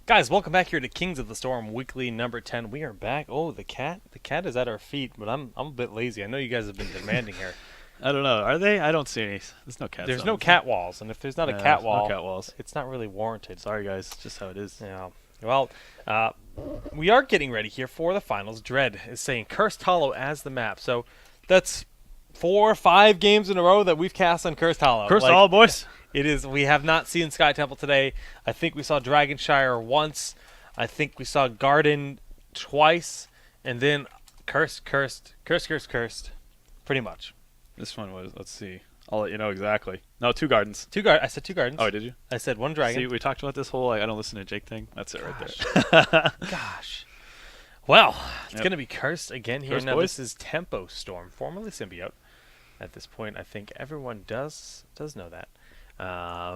Guys, welcome back here to Kings of the Storm weekly number 10. We are back. Oh, the cat is at our feet, but I'm a bit lazy. I know you guys have been demanding here. I don't know. Are they? I don't see any. There's no cats. There's no cat walls, and if there's not a cat there's wall, no cat walls. it's not really warranted. Sorry, guys. Just how it is. Yeah. Well, we are getting ready here for the finals. Dread is saying Cursed Hollow as the map. So that's 4 or 5 games in a row that we've cast on Cursed Hollow. Cursed Hollow, boys. It is. We have not seen Sky Temple today. I think we saw Dragonshire once. I think we saw Garden twice, and then cursed. Pretty much. This one was. Let's see. I'll let you know exactly. No, 2 gardens. I said 2 gardens. Oh, did you? I said 1 dragon. See, we talked about this whole I don't listen to Jake thing. That's it right there. Gosh. Well, it's going to be cursed again here. Cursed Now, boys? this is Tempo Storm, formerly Symbiote. At this point, I think everyone does know that.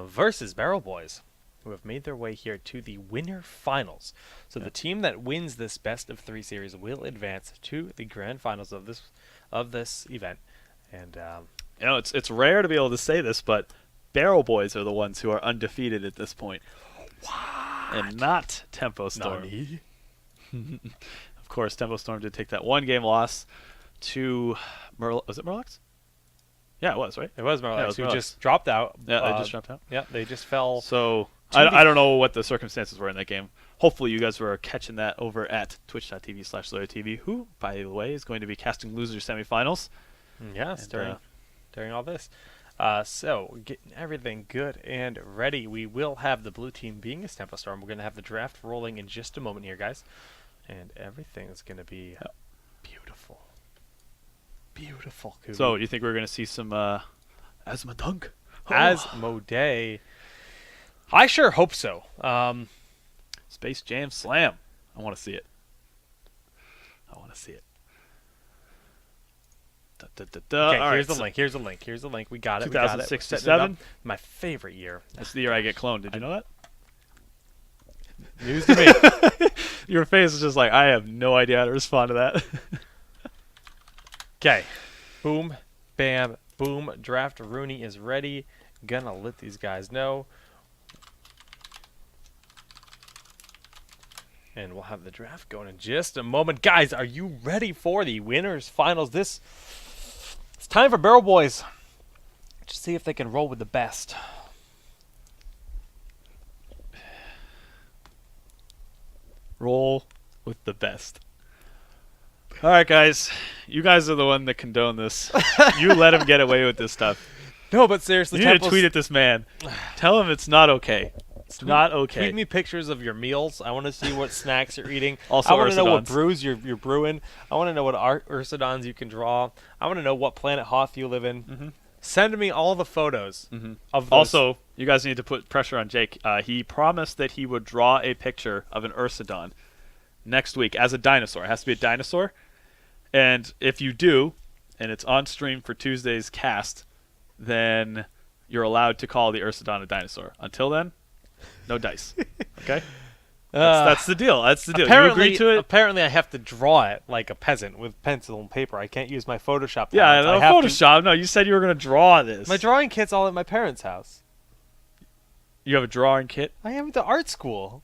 Versus Barrel Boys, who have made their way here to the winner finals. So the team that wins this best of 3 series will advance to the grand finals of this event. And You know, it's rare to be able to say this, but Barrel Boys are the ones who are undefeated at this point. what? And not Tempo Storm. Nani? Of course, Tempo Storm did take that 1-game loss to Was it Murlocs? Yeah, it was, right? It was Yeah, it Marlex was who Marlex. just dropped out. Yeah, they just dropped out. Yeah, they just fell. So To I don't know what the circumstances were in that game. Hopefully you guys were catching that over at twitch.tv/LoyalTV, who, by the way, is going to be casting loser semifinals. Yes, And, during all this. So, getting everything good and ready. We will have the blue team being a Tempo Storm. We're going to have the draft rolling in just a moment here, guys. And everything is going to be beautiful. Beautiful. Kubi. So you think we're going to see some Asmodunk? Asmodee. I sure hope so. Space Jam Slam. I want to see it. I want to see it. Okay, All here's right, the link. Here's the link. We got it. 2006 to We're setting it up. 7? My favorite year. That's the year I get cloned. Did you know that? News to me. Your face is just like, I have no idea how to respond to that. Okay. Boom, bam, boom. Draft Rooney is ready. Gonna let these guys know. And we'll have the draft going in just a moment. Guys, are you ready for the winners finals? It's time for Barrel Boys to see if they can roll with the best. Roll with the best. All right, guys. You guys are the one that condone this. You let him get away with this stuff. No, but seriously, You need to tweet at this man. Tell him it's not okay. It's not okay. Tweet me pictures of your meals. I want to see what snacks you're eating. Also I want to know what Ursidons. brews you're brewing. I want to know what Ursidons you can draw. I want to know what planet Hoth you live in. Mm-hmm. Send me all the photos of those. Also, you guys need to put pressure on Jake. He promised that he would draw a picture of an Ursidon next week as a dinosaur. It has to be a dinosaur. And if you do, and it's on stream for Tuesday's cast, then you're allowed to call the Ursidon a dinosaur. Until then, no dice. Okay? That's the deal. That's the deal. You agree to it? Apparently, I have to draw it like a peasant with pencil and paper. I can't use my Photoshop. Yeah, talents. no I have to- Photoshop. No, you said you were going to draw this. My drawing kit's all at my parents' house. You have a drawing kit? I am at the art school.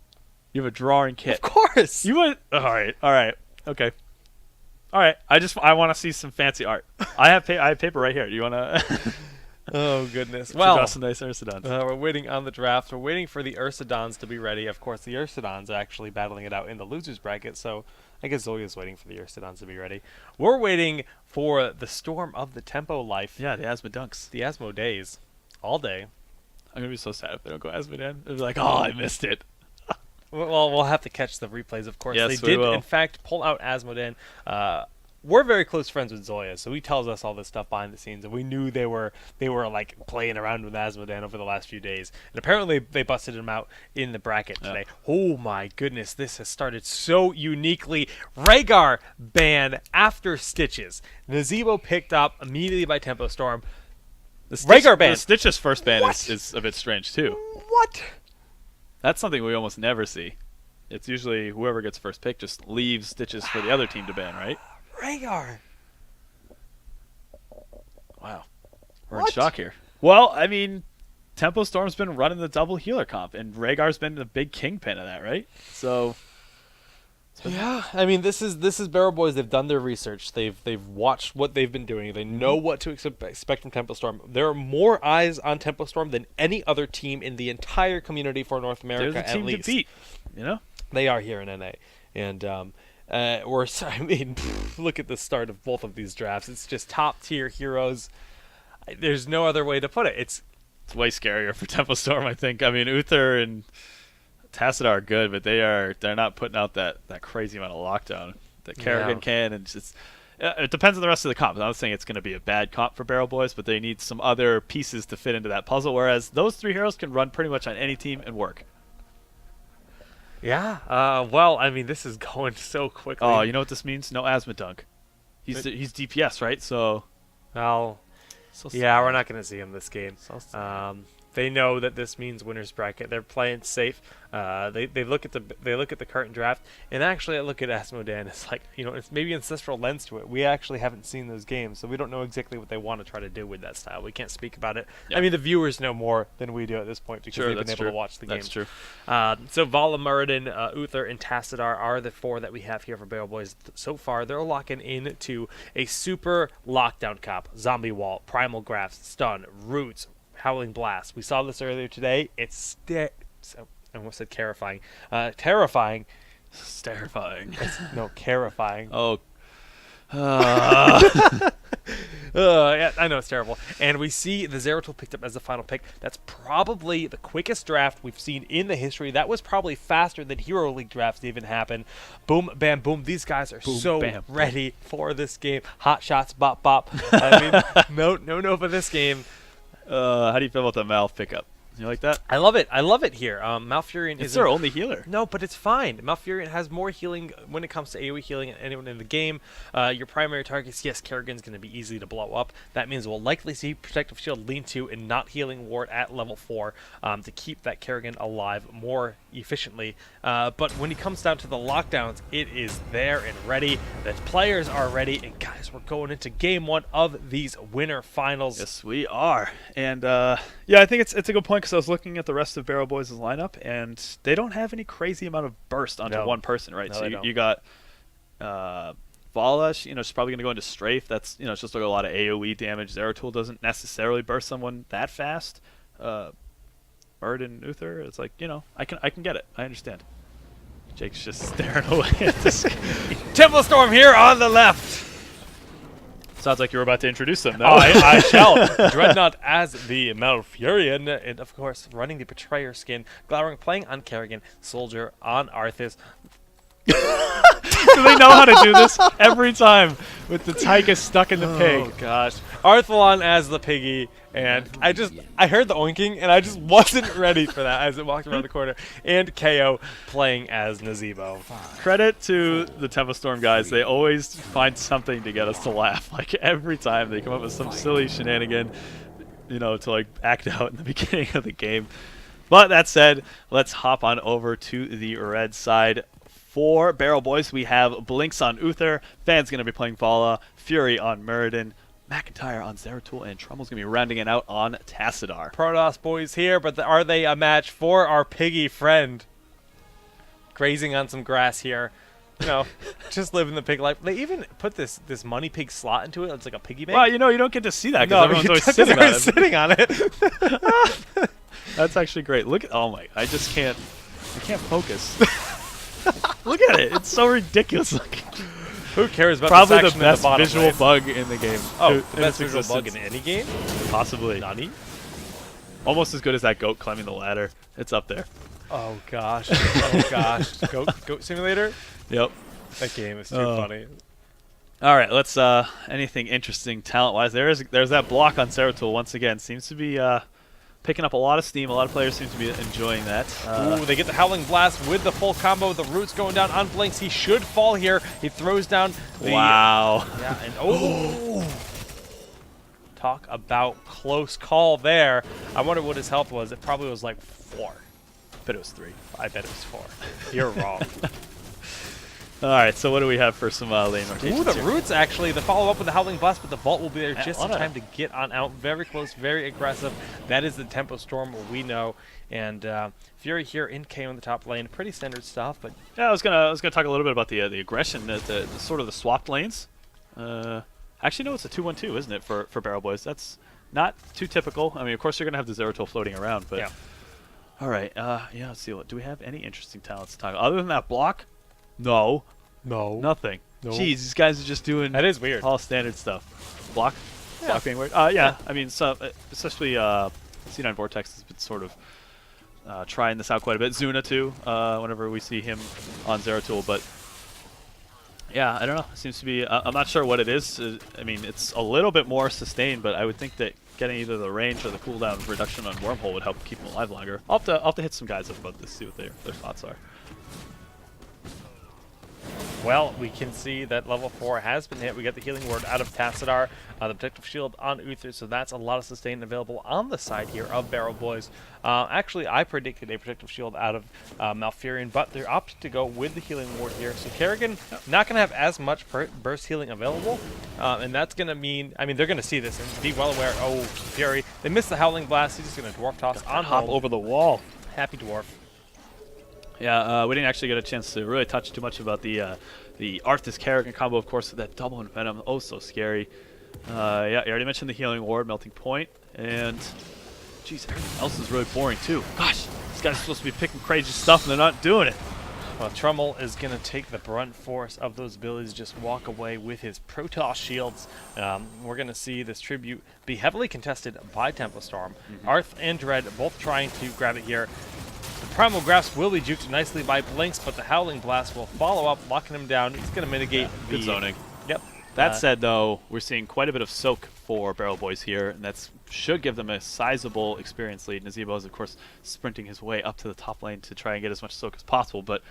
You have a drawing kit. Of course. You went. All right. Okay. All right. I want to see some fancy art. I have paper right here. Do you want to? Oh goodness. Well, Well, some nice Ursidons. we're waiting on the draft. We're waiting for the Ursidons to be ready. Of course, the Ursidons are actually battling it out in the losers bracket. So I guess Zoya's waiting for the Ursidons to be ready. We're waiting for the Storm of the Tempo Life. Yeah, the Asmodunks. The Asmodees, all day. I'm gonna be so sad if they don't go Asmodan. They'll be like, oh, I missed it. Well, we'll have to catch the replays, of course. Yes, They we did, will. in fact, pull out Asmodan. We're very close friends with Zoya, so he tells us all this stuff behind the scenes, and we knew they were like playing around with Asmodan over the last few days. And apparently, they busted him out in the bracket today. Oh my goodness, this has started so uniquely. Rhaegar ban after Stitches. Nazebo picked up immediately by Tempo Storm. Rhaegar ban. The Stitch's first ban What? is a bit strange too. What? That's something we almost never see. It's usually whoever gets first pick just leaves Stitches for the other team to ban, right? Rhaegar. Wow. We're What? in shock here. Well, I mean, Tempo Storm's been running the double healer comp, and Rhaegar's been the big kingpin of that, right? So Yeah, I mean, this is Barrel Boys. They've done their research. They've watched what they've been doing. They know what to expect from Tempo Storm. There are more eyes on Tempo Storm than any other team in the entire community for North America. they're the team at least to beat. You know, they are here in NA, and I mean, look at the start of both of these drafts. It's just top tier heroes. There's no other way to put it. It's way scarier for Tempo Storm, I think. I mean, Uther and Tassadar are good, but they're not putting out that crazy amount of lockdown that Kerrigan can, and just it depends on the rest of the comp. I'm not saying it's going to be a bad comp for Barrel Boys, but they need some other pieces to fit into that puzzle. Whereas those 3 heroes can run pretty much on any team and work. yeah. Well, I mean, this is going so quickly. Oh, you know what this means? No Asthma Dunk. He's DPS, right? So Well, yeah, we're not going to see him this game. So They know that this means winners bracket. They're playing safe. They look at the current draft, and actually I look at Asmodan as like, it's maybe ancestral lens to it. We actually haven't seen those games, so we don't know exactly what they want to try to do with that style. We can't speak about it. Yeah. I mean, the viewers know more than we do at this point because they've been able to watch the game. That's true. So Vala, Muradin, Uther, and Tassadar are the 4 that we have here for Barrel Boys. So far, they're locking into a super lockdown comp. Zombie Wall, Primal Grafts, Stun, Roots, Howling Blast. We saw this earlier today. It's I almost said terrifying. Terrifying. It's terrifying. No, terrifying. Oh. Yeah, I know it's terrible. And we see the Zeratul picked up as the final pick. That's probably the quickest draft we've seen in the history. That was probably faster than Hero League drafts even happen. Boom, bam, boom. These guys are ready for this game. Hot shots, bop, bop. I mean, no for this game. How do you feel about the Mal pickup? You like that? I love it here. Malfurion It's their only healer. No, but it's fine. Malfurion has more healing when it comes to AoE healing than anyone in the game. Your primary targets, yes, Kerrigan's going to be easy to blow up. That means we'll likely see Protective Shield lean to and not healing ward at level 4 to keep that Kerrigan alive more efficiently. But when it comes down to the lockdowns, it is there and ready. The players are ready, and guys, we're going into game 1 of these winter finals. Yes, we are. And yeah, I think it's a good point because I was looking at the rest of Barrel Boys' lineup, and they don't have any crazy amount of burst onto one person, right? No, so you got Vala, she's probably going to go into Strafe. That's, it's just like a lot of AoE damage. Zeratul doesn't necessarily burst someone that fast. Muradin, Uther, it's like, I can get it. I understand. Jake's just staring away at this. Temple Storm here on the left. Sounds like you were about to introduce them. No? I shall. Dreadnought as the Malfurion, and of course, running the Betrayer skin. Glowering playing on Kerrigan. Soldier on Arthas. Do they know how to do this every time with the Tyga stuck in the pig? Oh gosh. Arthalon as the piggy, and I heard the oinking, and I just wasn't ready for that as it walked around the corner. And KO playing as Nazebo. Credit to the Tempo Storm guys. They always find something to get us to laugh. Like every time they come up with some silly shenanigan, to like act out in the beginning of the game. But that said, let's hop on over to the red side. For Barrel Boys, we have Blinks on Uther, Fan's going to be playing Vala, Fury on Muradin, McIntyre on Zeratul, and Trumbull's going to be rounding it out on Tassadar. Protoss boys here, but are they a match for our piggy friend? Grazing on some grass here. Just living the pig life. They even put this money pig slot into it. It's like a piggy bank. Well, you don't get to see that because everyone's always sitting on it. Sitting on it. That's actually great. Look at, I can't focus. Look at it. It's so ridiculous looking. Who cares about probably the the best visual bug in the game? Oh, the best visual bug in any game? Possibly. Nani? Almost as good as that goat climbing the ladder. It's up there. Oh gosh. Goat Simulator? Yep. That game is too funny. All right, let's anything interesting talent-wise. There's that block on Zeratul once again. Seems to be picking up a lot of steam. A lot of players seem to be enjoying that. Ooh, they get the Howling Blast with the full combo. The Roots going down on Blinks. He should fall here. He throws down the... Wow. Yeah, and talk about close call there. I wonder what his health was. It probably was like 4. I bet it was 3. I bet it was 4. You're wrong. All right, so what do we have for some lane rotations Ooh, the here? Roots actually, the follow-up with the Howling Blast, but the Vault will be there Yeah, just a in lot of- time to get on out. Very close, very aggressive. That is the Tempo Storm we know. And Fury here in KO in the top lane. Pretty standard stuff, but Yeah, I was gonna talk a little bit about the aggression, the sort of the swapped lanes. Actually, no, it's a 2-1-2, isn't it, for Barrel Boys? That's not too typical. I mean, of course, you're gonna have the Zeratul floating around, but yeah. all right. Yeah, let's see. Do we have any interesting talents to talk about? Other than that block? No, No. nothing. No. Jeez, these guys are just doing That is weird. all standard stuff. Block? Yeah. Block being weird? Yeah, I mean, so, especially C9 Vortex has been sort of trying this out quite a bit. Zuna, too, whenever we see him on Zeratul. But, yeah, I don't know. It seems to be... I'm not sure what it is. I mean, it's a little bit more sustained, but I would think that getting either the range or the cooldown reduction on Wormhole would help keep him alive longer. I'll have to hit some guys up about this, see what their thoughts are. Well, we can see that level 4 has been hit. We got the Healing Word out of Tassadar, the Protective Shield on Uther, so that's a lot of sustain available on the side here of Barrel Boys. Actually, I predicted a Protective Shield out of Malfurion, but they're opted to go with the Healing Ward here. So Kerrigan not going to have as much burst healing available, and that's going to mean, I mean, they're going to see this and be well aware. Oh, Fury. They missed the Howling Blast. He's just going to Dwarf Toss on Hop hold. over the wall. Happy Dwarf. Yeah, we didn't actually get a chance to really touch too much about the Arthas Kerrigan combo, of course, with that double Venom. Oh, so scary. Yeah, you already mentioned the Healing Ward, Melting Point, and jeez, everything else is really boring too. Gosh, these guys are supposed to be picking crazy stuff and they're not doing it. Well, Trummel is going to take the brunt force of those abilities, just walk away with his Protoss shields. We're going to see this tribute be heavily contested by Tempo Storm. Arth and Dread both trying to grab it here. The Primal Grasp will be juked nicely by Blinks, but the Howling Blast will follow up, locking him down. He's going to mitigate Good zoning. Yep. That said, though, we're seeing quite a bit of soak for Barrel Boys here, and that should give them a sizable experience lead. Nazebo is, of course, sprinting his way up to the top lane to try and get as much soak as possible, but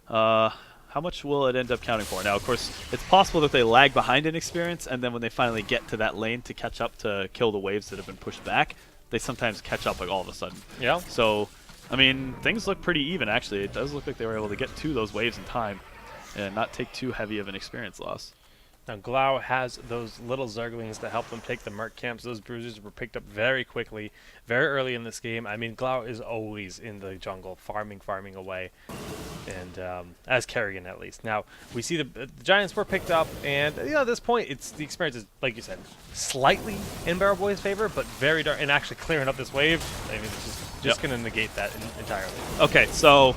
how much will it end up counting for? Now, of course, it's possible that they lag behind in experience, and then when they finally get to that lane to catch up to kill the waves that have been pushed back, they sometimes catch up like all of a sudden. Yeah. So, I mean, things look pretty even, actually. It does look like they were able to get to those waves in time and not take too heavy of an experience loss. Now, Glau has those little Zerglings to help them take the Merc camps. Those bruisers were picked up very quickly, very early in this game. I mean, Glau is always in the jungle, farming away. And as Kerrigan, at least. Now, we see the Giants were picked up, and you know, at this point, it's the experience is, like you said, slightly in Barrel Boy's favor, but very dark, and actually clearing up this wave, I mean, it's just going to negate that entirely. Okay, so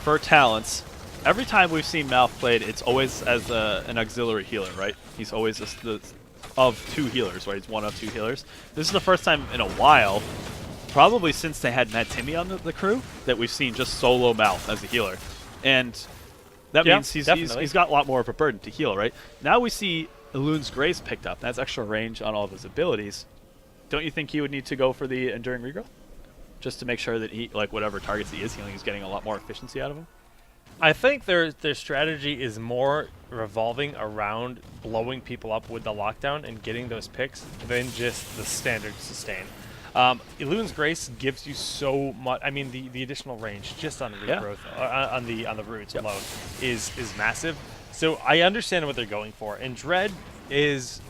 for talents, every time we've seen Malf played, it's always as an auxiliary healer, right? He's always of two healers, right? He's one of two healers. This is the first time in a while, probably since they had Mad Timmy on the crew, that we've seen just solo Malf as a healer. And that means he's got a lot more of a burden to heal, right? Now we see Elun's Grace picked up. That's extra range on all of his abilities. Don't you think he would need to go for the Enduring Regrowth? Just to make sure that he, like, whatever targets he is healing, he's getting a lot more efficiency out of him? I think their strategy is more revolving around blowing people up with the lockdown and getting those picks than just the standard sustain. Elun's Grace gives you so much. I mean, the additional range just on the regrowth, on the roots alone is massive. So I understand what they're going for. And Dread is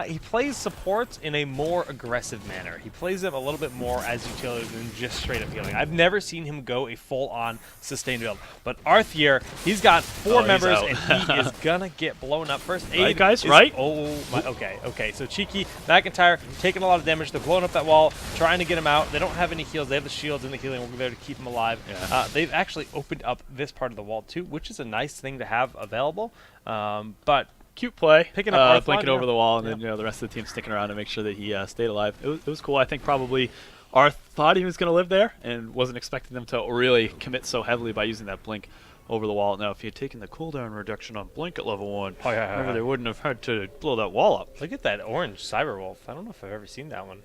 he plays supports in a more aggressive manner. He plays them a little bit more as utility than just straight up healing. I've never seen him go a full-on sustained build. But Arthier, he's got four members, and he is gonna get blown up. First aid, right, guys, right? Oh my. Okay. So Cheeky, McIntyre taking a lot of damage. They're blowing up that wall, trying to get him out. They don't have any heals. They have the shields and the healing. We're there to keep him alive. Yeah. They've actually opened up this part of the wall too, which is a nice thing to have available. But cute play, picking up blinking over the wall, and then the rest of the team sticking around to make sure that he stayed alive. It was cool. I think probably Arth thought he was going to live there and wasn't expecting them to really commit so heavily by using that blink over the wall. Now, if he had taken the cooldown reduction on blink at level 1, they wouldn't have had to blow that wall up. Look at that orange Cyberwolf. I don't know if I've ever seen that one.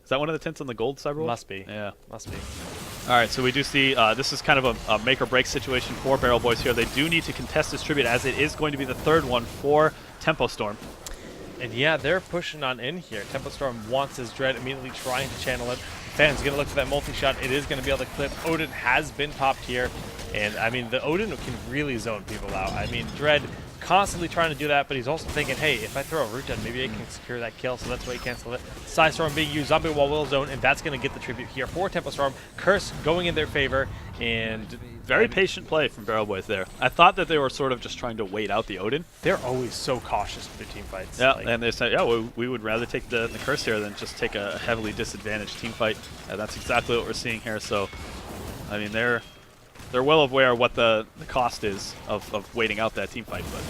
Is that one of the tints on the gold Cyberwolf? Must be. Yeah. Must be. All right, so we do see this is kind of a make-or-break situation for Barrel Boys here. They do need to contest this tribute, as it is going to be the third one for Tempo Storm. And yeah, they're pushing on in here. Tempo Storm wants his Dread, immediately trying to channel it. Fan's going to look for that multi-shot. It is going to be able to clip. Odin has been popped here. And, I mean, the Odin can really zone people out. I mean, Dread constantly trying to do that, but he's also thinking, hey, if I throw a root down, maybe I can secure that kill, so that's why he canceled it. Psystorm being used, Zombie Wall will zone, and that's going to get the tribute here for Tempo Storm. Curse going in their favor, and... Very patient play from Barrel Boys there. I thought that they were sort of just trying to wait out the Odin. They're always so cautious with their team fights. Yeah, like, and they said, yeah, we would rather take the Curse here than just take a heavily disadvantaged team fight. And that's exactly what we're seeing here. So, I mean, they're well aware of what the cost is of waiting out that team fight. But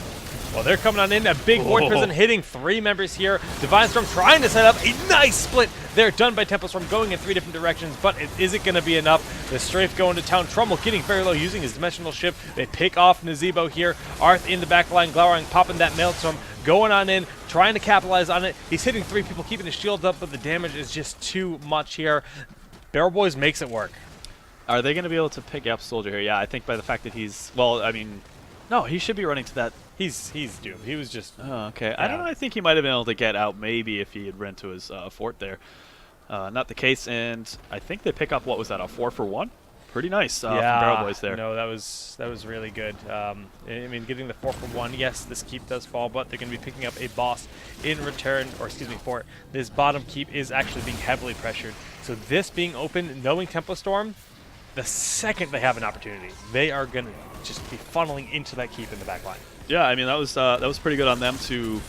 well, they're coming on in. A big Void Prison hitting 3 members here. Divine Storm trying to set up a nice split. They're done by Tempo Storm going in 3 different directions, but is it going to be enough? The Strafe going to town. Trumbull getting very low using his Dimensional Shift. They pick off Nazebo here. Arth in the back line, glowering, popping that Maelstrom, going on in, trying to capitalize on it. He's hitting 3 people, keeping his shield up, but the damage is just too much here. Barrel Boys makes it work. are they going to be able to pick up Soldier here? Yeah, I think by the fact that he's, well, I mean, no, he should be running to that. He's doomed. He was just... Oh, okay. Yeah. I don't know. I think he might have been able to get out maybe if he had run to his fort there. Not the case, and I think they pick up, what was that, a 4-for-1? Pretty nice from Barrel Boys there. No, that was really good. I mean, getting the 4-for-1, yes, this keep does fall, but they're going to be picking up a boss in return, or excuse me, for this bottom keep is actually being heavily pressured. So this being open, knowing Tempo Storm, the second they have an opportunity, they are going to just be funneling into that keep in the back line. Yeah, I mean, that was pretty good on them to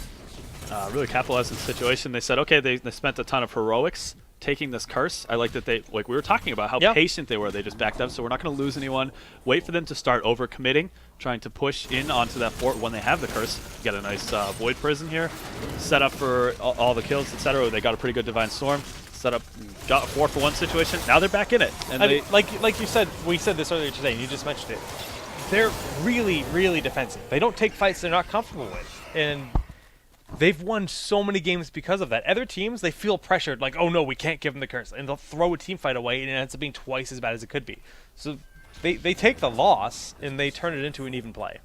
really capitalize on the situation. They said, okay, they spent a ton of heroics taking this curse. I like that they, like we were talking about, how patient they were. They just backed up, so we're not going to lose anyone. Wait for them to start overcommitting, trying to push in onto that fort when they have the curse. Get a nice Void Prison here, set up for all the kills, etc. They got a pretty good Divine Storm, set up, got a 4-for-1 situation. Now they're back in it. And I mean, like you said, we said this earlier today, and you just mentioned it. They're really, really defensive. They don't take fights they're not comfortable with, and they've won so many games because of that. Other teams, they feel pressured, like, oh no, we can't give them the curse, and they'll throw a team fight away, and it ends up being twice as bad as it could be. So they take the loss, and they turn it into an even play.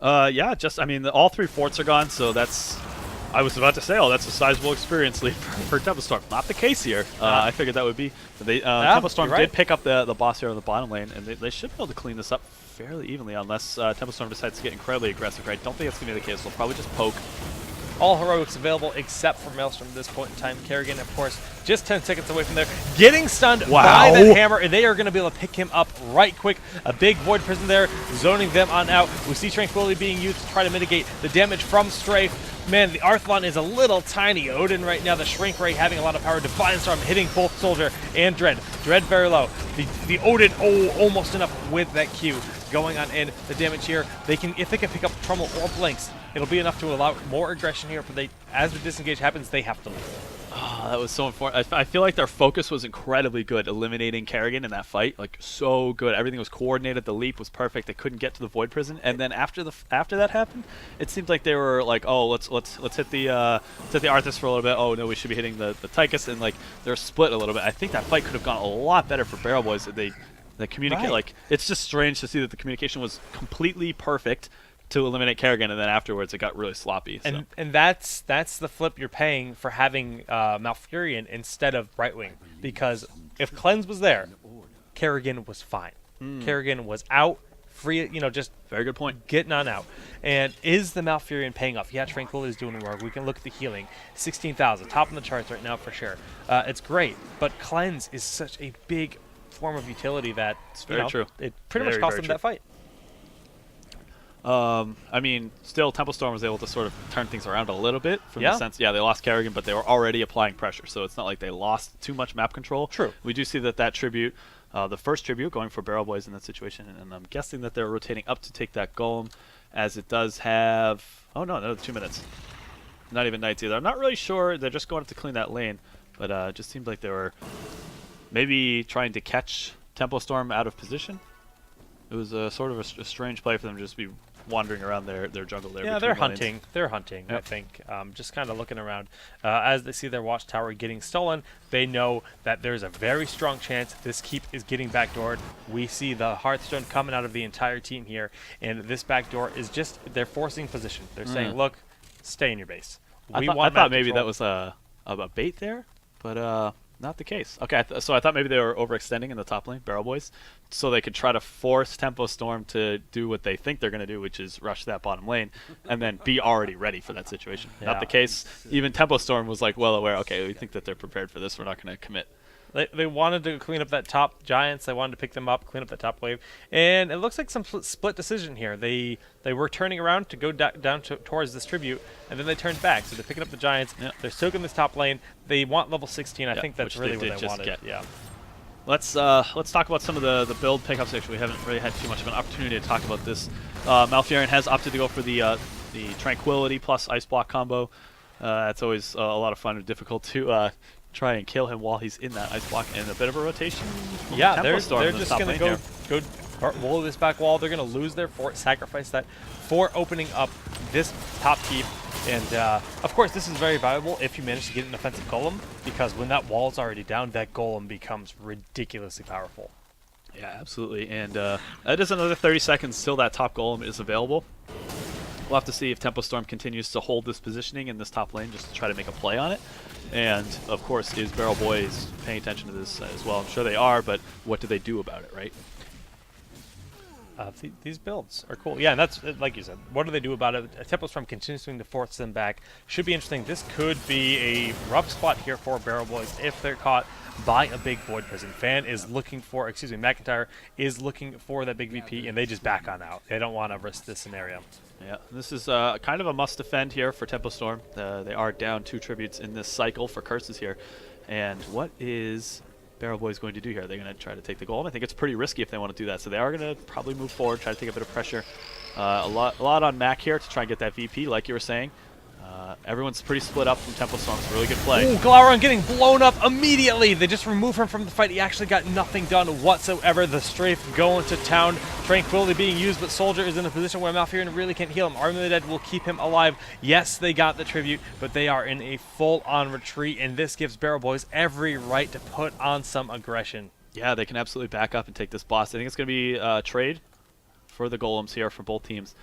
Yeah, just, I mean, all 3 forts are gone, so that's, I was about to say, oh, that's a sizable experience lead for Tempo Storm. Not the case here. I figured that would be. They, Tempo Storm did pick up the boss here on the bottom lane, and they should be able to clean this up fairly evenly, unless Tempo Storm decides to get incredibly aggressive. I don't think that's going to be the case. They'll probably just poke. All heroics available except for Maelstrom at this point in time. Kerrigan, of course, just 10 seconds away from there, getting stunned by that hammer, and they are going to be able to pick him up right quick. A big Void Prison there, zoning them on out. We see Tranquility being used to try to mitigate the damage from Strafe. Man, the Arthlon is a little tiny Odin right now. The Shrink Ray having a lot of power. Divine Storm hitting both Soldier and Dread. Dread very low. The Odin, almost enough with that Q. Going on in the damage here, they can, if they can pick up Trummel or Blinks, it'll be enough to allow more aggression here. But as the disengage happens, they have to leave. Oh, that was so important. I feel like their focus was incredibly good, eliminating Kerrigan in that fight. Like, so good. Everything was coordinated. The leap was perfect. They couldn't get to the Void Prison, and then after that happened, it seemed like they were like, oh, let's hit the Arthas for a little bit. Oh no, we should be hitting the Tychus, and like they're split a little bit. I think that fight could have gone a lot better for Barrel Boys if they communicate. Like, it's just strange to see that the communication was completely perfect to eliminate Kerrigan, and then afterwards it got really sloppy. So. And that's the flip you're paying for having Malfurion instead of Brightwing, because if Cleanse was there, Kerrigan was fine. Kerrigan was out, free, just very good point. Getting on out. And is the Malfurion paying off? Yeah, Tranquility is doing work. We can look at the healing. 16,000, top in the charts right now for sure. It's great, but Cleanse is such a big form of utility that it's very true. It pretty much cost them that fight. I mean, still, Tempo Storm was able to sort of turn things around a little bit from the sense, they lost Kerrigan, but they were already applying pressure, so it's not like they lost too much map control. True. We do see that tribute, the first tribute going for Barrel Boys in that situation, and I'm guessing that they're rotating up to take that golem, as it does have, oh no, another 2 minutes. Not even Knights either. I'm not really sure. They're just going up to clean that lane, but it just seemed like they were maybe trying to catch Tempo Storm out of position. It was a sort of a strange play for them to just be wandering around their jungle there. Yeah, they're hunting. They're hunting, yep. I think. Just kind of looking around. As they see their watchtower getting stolen, they know that there's a very strong chance this keep is getting backdoored. We see the Hearthstone coming out of the entire team here, and this backdoor is just, they're forcing position. They're saying, look, stay in your base. I thought maybe that was a bait there, but Not the case. Okay, so I thought maybe they were overextending in the top lane, Barrel Boys, so they could try to force Tempo Storm to do what they think they're going to do, which is rush that bottom lane and then be already ready for that situation. Yeah. Not the case. Even Tempo Storm was like well aware, okay, we think that they're prepared for this. We're not going to commit. They wanted to clean up that top Giants. They wanted to pick them up, clean up that top wave. And it looks like some split decision here. They were turning around to go down towards this tribute, and then they turned back. So they're picking up the Giants. Yep. They're soaking this top lane. They want level 16. I Yep, think that's which really they what did they just wanted. get. Yeah. Let's talk about some of the build pickups. Actually, we haven't really had too much of an opportunity to talk about this. Malfurion has opted to go for the Tranquility plus Ice Block combo. That's always a lot of fun and difficult to try and kill him while he's in that Ice Block, and a bit of a rotation. Yeah, they're Storm in the just top going to lane go wall this back wall. They're going to lose their fort, sacrifice that for opening up this top keep. And, of course, this is very valuable if you manage to get an offensive golem, because when that wall is already down, that golem becomes ridiculously powerful. Yeah, absolutely. And that is another 30 seconds till that top golem is available. We'll have to see if Tempo Storm continues to hold this positioning in this top lane just to try to make a play on it. And, of course, is Barrel Boys paying attention to this as well? I'm sure they are, but what do they do about it, right? These builds are cool. Yeah, and that's, like you said, what do they do about it? Tempo Storm continuing to force them back. Should be interesting. This could be a rough spot here for Barrel Boys if they're caught by a big Void Prison. Fan is looking for, McIntyre is looking for that big VP, and they just back on out. They don't want to risk this scenario. Yeah, this is kind of a must defend here for Tempo Storm. They are down 2 tributes in this cycle for curses here. And what is Barrel Boys going to do here? Are they going to try to take the golem? I think it's pretty risky if they want to do that. So they are going to probably move forward, try to take a bit of pressure. A lot on Mac here to try and get that VP, like you were saying. Everyone's pretty split up from Tempo Storm. It's a really good play. Ooh, Glaurung getting blown up immediately. They just remove him from the fight. He actually got nothing done whatsoever. The strafe going to town. Tranquility being used, but Soldier is in a position where Malfurion really can't heal him. Army of the Dead will keep him alive. Yes, they got the tribute, but they are in a full-on retreat, and this gives Barrel Boys every right to put on some aggression. Yeah, they can absolutely back up and take this boss. I think it's going to be a trade for the golems here for both teams.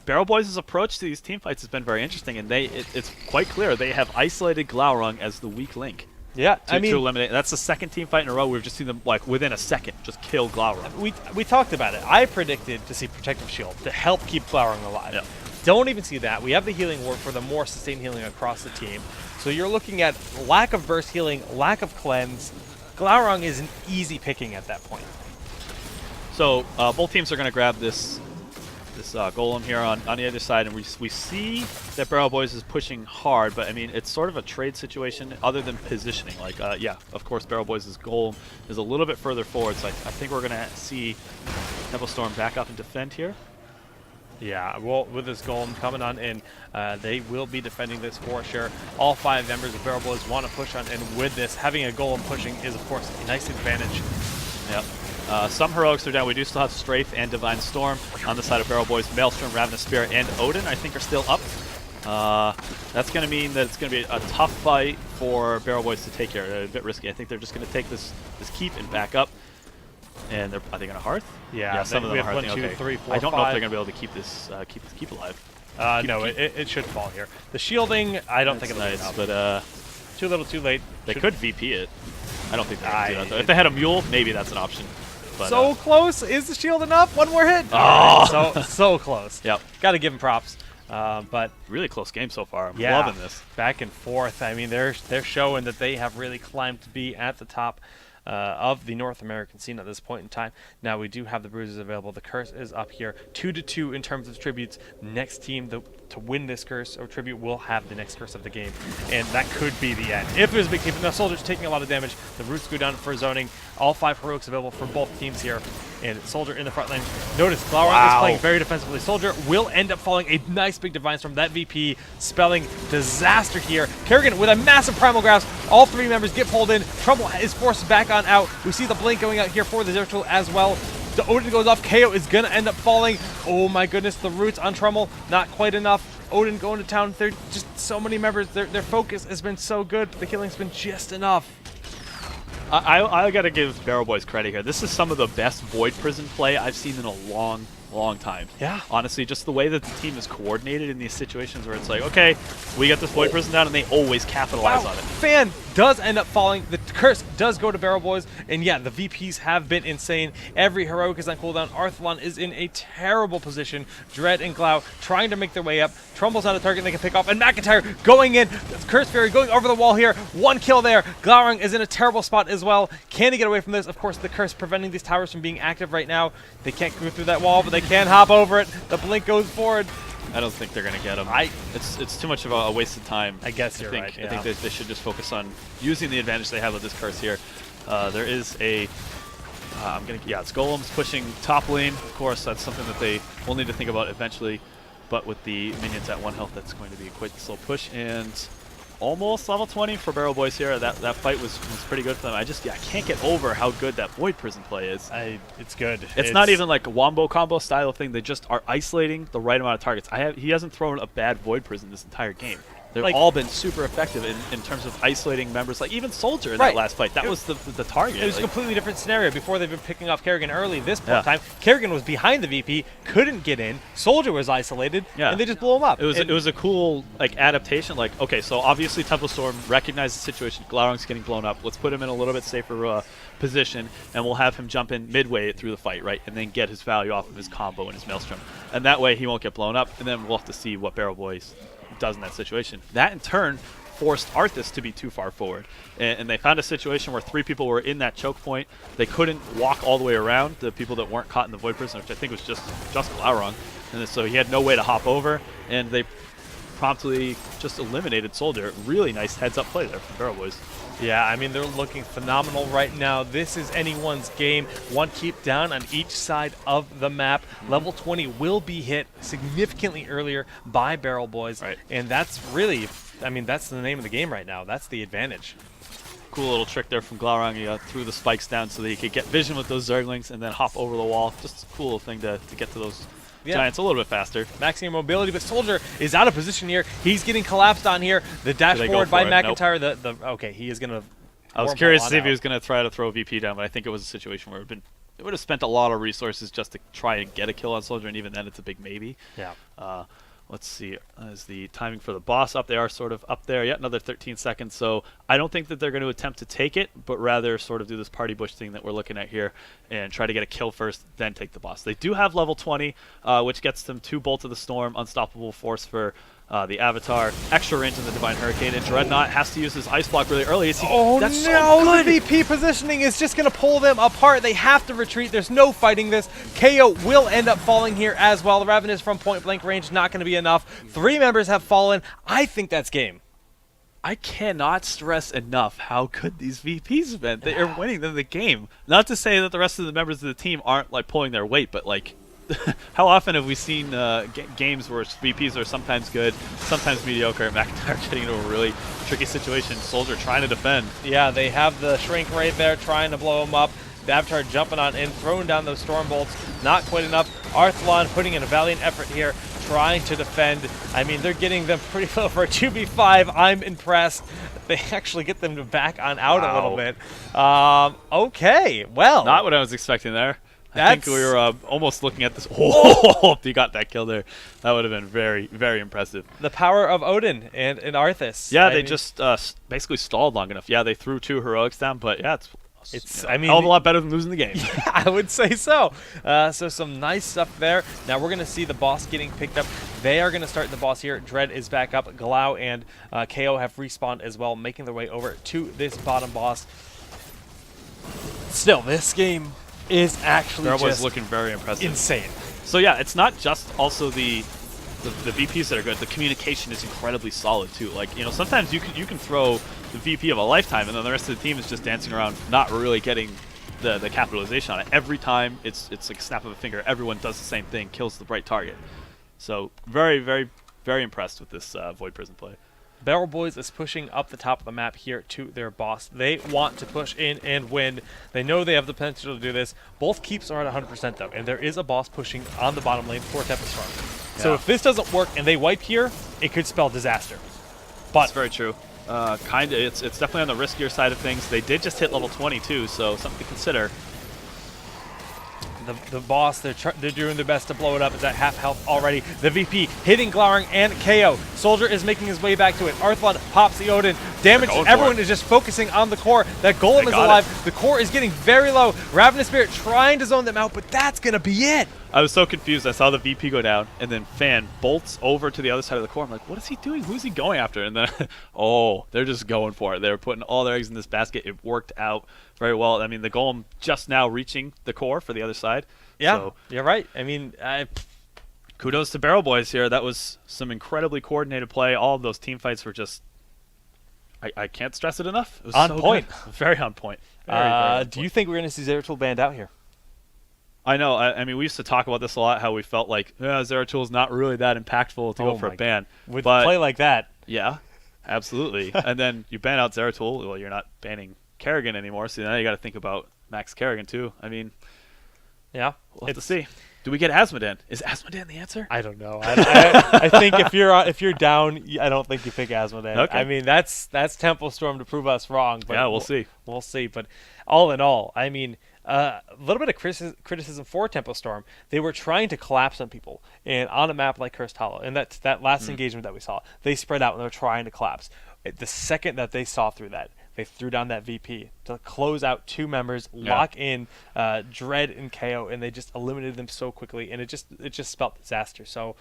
Barrel Boys' approach to these team fights has been very interesting, and it's quite clear they have isolated Glaurung as the weak link. Yeah, to eliminate. That's the second team fight in a row we've just seen them like within a second just kill Glaurung. We talked about it. I predicted to see Protective Shield to help keep Glaurung alive. Yeah. Don't even see that. We have the healing ward for the more sustained healing across the team. So you're looking at lack of burst healing, lack of cleanse. Glaurung is an easy picking at that point. So both teams are going to grab this golem here on the other side, and we see that Barrel Boys is pushing hard, but I mean it's sort of a trade situation other than positioning. Like yeah, of course Barrel Boys' golem is a little bit further forward, so I think we're going to see Tempo Storm back up and defend here. Yeah, well, with this golem coming on in, they will be defending this for sure. All 5 members of Barrel Boys want to push on, and with this, having a golem pushing is of course a nice advantage. Yep. Some heroics are down. We do still have Strafe and Divine Storm on the side of Barrel Boys. Maelstrom, Ravenous Spirit, and Odin, I think, are still up. That's going to mean that it's going to be a tough fight for Barrel Boys to take here. A bit risky. I think they're just going to take this keep and back up. And are they going to Hearth? Yeah, some of them we are have 1, Hearthing. 2, Okay. 3, 4, I don't know if 5. they're going to be able to keep this keep alive. No, it should fall here. The shielding, I don't think it'll be enough. But too little, too late. they could VP it. I don't think they're going to do that, though. If they had a mule, maybe that's an option. But, so close. Is the shield enough? One more hit. Oh. So close. Yep. Got to give him props. But really close game so far. I'm yeah, loving this. Back and forth. I mean, they're showing that they have really climbed to be at the top of the North American scene at this point in time. Now we do have the bruises available. The curse is up here, 2-2 in terms of tributes. Next team to win this curse or tribute will have the next curse of the game, and that could be the end. If there's a big team, now Soldier's taking a lot of damage. The roots go down for zoning. All 5 heroics available for both teams here, and Soldier in the front lane. Notice Glaurung is playing very defensively. Soldier will end up falling a nice big Divine Storm. That VP spelling disaster here. Kerrigan with a massive Primal Grasp. All 3 members get pulled in. Trumbull is forced back on out. We see the blink going out here for the Zertul as well. The Odin goes off. KO is going to end up falling. Oh my goodness, the roots on Trumbull, not quite enough. Odin going to town. They're just so many members. Their focus has been so good. The killing's been just enough. I got to give Barrel Boys credit here. This is some of the best Void Prison play I've seen in a long long time. Yeah. Honestly, just the way that the team is coordinated in these situations where it's like, okay, we got this Void Prison down, and they always capitalize on it. Fan does end up falling. The curse does go to Barrel Boys, and yeah, the VPs have been insane. Every heroic is on cooldown. Arthalon is in a terrible position. Dread and Glau trying to make their way up. Trumble's on a target they can pick off, and McIntyre going in. Curse Fairy going over the wall here. 1 kill there. Glaurung is in a terrible spot as well. Can he get away from this? Of course, the curse preventing these towers from being active right now. They can't go through that wall, but they can hop over it. The blink goes forward. I don't think they're going to get him. It's too much of a waste of time. I guess you're right. I think that they should just focus on using the advantage they have with this curse here. There is a... it's Golems pushing top lane. Of course, that's something that they will need to think about eventually. But with the minions at 1 health, that's going to be quite the slow push. And almost level 20 for Barrel Boys here. That fight was pretty good for them. I can't get over how good that Void Prison play is. It's good. It's not even like a wombo combo style thing. They just are isolating the right amount of targets. He hasn't thrown a bad Void Prison this entire game. They've all been super effective in terms of isolating members, like even Soldier in that last fight. That was the target. It was a completely different scenario. Before they've been picking off Kerrigan early. This time, Kerrigan was behind the VP, couldn't get in. Soldier was isolated, and they just blew him up. It was a cool adaptation. Like, okay, so obviously Temple Storm recognized the situation. Glaurung's getting blown up. Let's put him in a little bit safer position, and we'll have him jump in midway through the fight, right, and then get his value off of his combo and his Maelstrom. And that way he won't get blown up, and then we'll have to see what Barrel Boys does in that situation. That in turn forced Arthas to be too far forward, and they found a situation where 3 people were in that choke point. They couldn't walk all the way around, the people that weren't caught in the Void Prison, which I think was just Glaurung, and so he had no way to hop over, and they promptly just eliminated Soldier. Really nice heads-up play there from Barrel Boys. Yeah, I mean, they're looking phenomenal right now. This is anyone's game. 1 keep down on each side of the map. Level 20 will be hit significantly earlier by Barrel Boys. Right. And that's really, I mean, that's the name of the game right now. That's the advantage. Cool little trick there from Glaurung. He threw the spikes down so that he could get vision with those Zerglings and then hop over the wall. Just a cool thing to get to those Giants a little bit faster. Maxing mobility, but Soldier is out of position here. He's getting collapsed on here. The dash forward by McIntyre. Nope. Okay, he is going to... I was curious to see if he was going to try to throw VP down, but I think it was a situation where it would have spent a lot of resources just to try and get a kill on Soldier, and even then it's a big maybe. Yeah. Let's see. Is the timing for the boss up? They are sort of up there. Yet another 13 seconds. So I don't think that they're going to attempt to take it, but rather sort of do this party bush thing that we're looking at here and try to get a kill first, then take the boss. They do have level 20, which gets them 2 Bolt of the Storm, Unstoppable Force for the Avatar, extra range in the Divine Hurricane, and Dreadnought has to use his Ice Block really early. That's no, so the VP positioning is just going to pull them apart. They have to retreat. There's no fighting this. KO will end up falling here as well. The Ravenous from point blank range not going to be enough. 3 members have fallen. I think that's game. I cannot stress enough how good these VPs have been. They are winning them the game. Not to say that the rest of the members of the team aren't like pulling their weight, but like how often have we seen games where VPs are sometimes good, sometimes mediocre, and McIntyre getting into a really tricky situation, Soldier trying to defend. Yeah, they have the Shrink right there trying to blow him up. The Avatar jumping on in, throwing down those Storm Bolts, not quite enough. Arthalon putting in a valiant effort here, trying to defend. I mean, they're getting them pretty low for a 2v5. I'm impressed. They actually get them to back on out a little bit. Okay, well. Not what I was expecting there. I think we were almost looking at this. Oh, you got that kill there. That would have been very, very impressive. The power of Odin and Arthas. Yeah, they just basically stalled long enough. Yeah, they threw 2 heroics down, but yeah, it's I mean, a hell of a lot better than losing the game. Yeah, I would say so. So some nice stuff there. Now we're going to see the boss getting picked up. They are going to start the boss here. Dread is back up. Glau and KO have respawned as well, making their way over to this bottom boss. Still, this game is actually just looking very impressive. Insane. So yeah, it's not just also the VPs that are good. The communication is incredibly solid too. Like, you know, sometimes you can throw the VP of a lifetime and then the rest of the team is just dancing around, not really getting the capitalization on it. Every time it's like a snap of a finger, everyone does the same thing, kills the right target. So very, very, very impressed with this Void Prison play. Barrel Boys is pushing up the top of the map here to their boss. They want to push in and win. They know they have the potential to do this. Both keeps are at 100% though, and there is a boss pushing on the bottom lane for Tempest Storm. Yeah. So if this doesn't work and they wipe here, it could spell disaster. But that's very true. It's definitely on the riskier side of things. They did just hit level 20 too, so something to consider. the boss, they're doing their best to blow it up. It's at half health already. The VP hitting Glaring and KO. Soldier is making his way back to it. Arthlon pops the Odin. Damage. Everyone is just focusing on the core. That Golem is alive. The core is getting very low. Ravenous Spirit trying to zone them out, but that's going to be it. I was so confused. I saw the VP go down, and then Fan bolts over to the other side of the core. I'm like, what is he doing? Who's he going after? And then, oh, they're just going for it. They're putting all their eggs in this basket. It worked out very well. I mean, the Golem just now reaching the core for the other side. Yeah, so, you're right. I mean, kudos to Barrel Boys here. That was some incredibly coordinated play. All of those team fights were just, I can't stress it enough. It was on so point. Good. Very on point. Very on point. Do you think we're going to see Zeratul banned out here? I know. I mean, we used to talk about this a lot, how we felt like Zeratul is not really that impactful to go for a ban. With but, a play like that. Yeah, absolutely. And then you ban out Zeratul. Well, you're not banning Kerrigan anymore, so now you got to think about Max Kerrigan too. I mean, yeah, we'll have to see. Do we get Asmodan? Is Asmodan the answer? I don't know. I think if you're down, I don't think you pick Asmodan. Okay. I mean, that's Temple Storm to prove us wrong. But yeah, we'll see. We'll see. But all in all, I mean, a little bit of criticism for Temple Storm. They were trying to collapse on people, and on a map like Cursed Hollow, and that last engagement that we saw, they spread out and they were trying to collapse. The second that they saw through that, they threw down that VP to close out two members, lock in Dread and KO, and they just eliminated them so quickly, and it just spelled disaster. So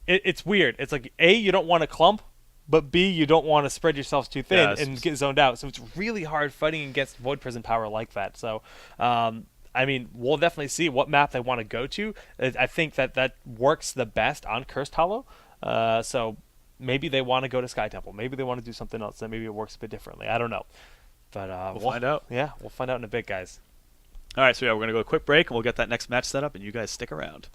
it's weird. It's like, A, you don't want to clump, but B, you don't want to spread yourselves too thin and get zoned out. So it's really hard fighting against Void Prison power like that. So, I mean, we'll definitely see what map they want to go to. I think that works the best on Cursed Hollow. So maybe they want to go to Sky Temple. Maybe they want to do something else that maybe it works a bit differently. I don't know. But we'll find out. Yeah, we'll find out in a bit, guys. All right, so yeah, we're going to go a quick break, and we'll get that next match set up, and you guys stick around.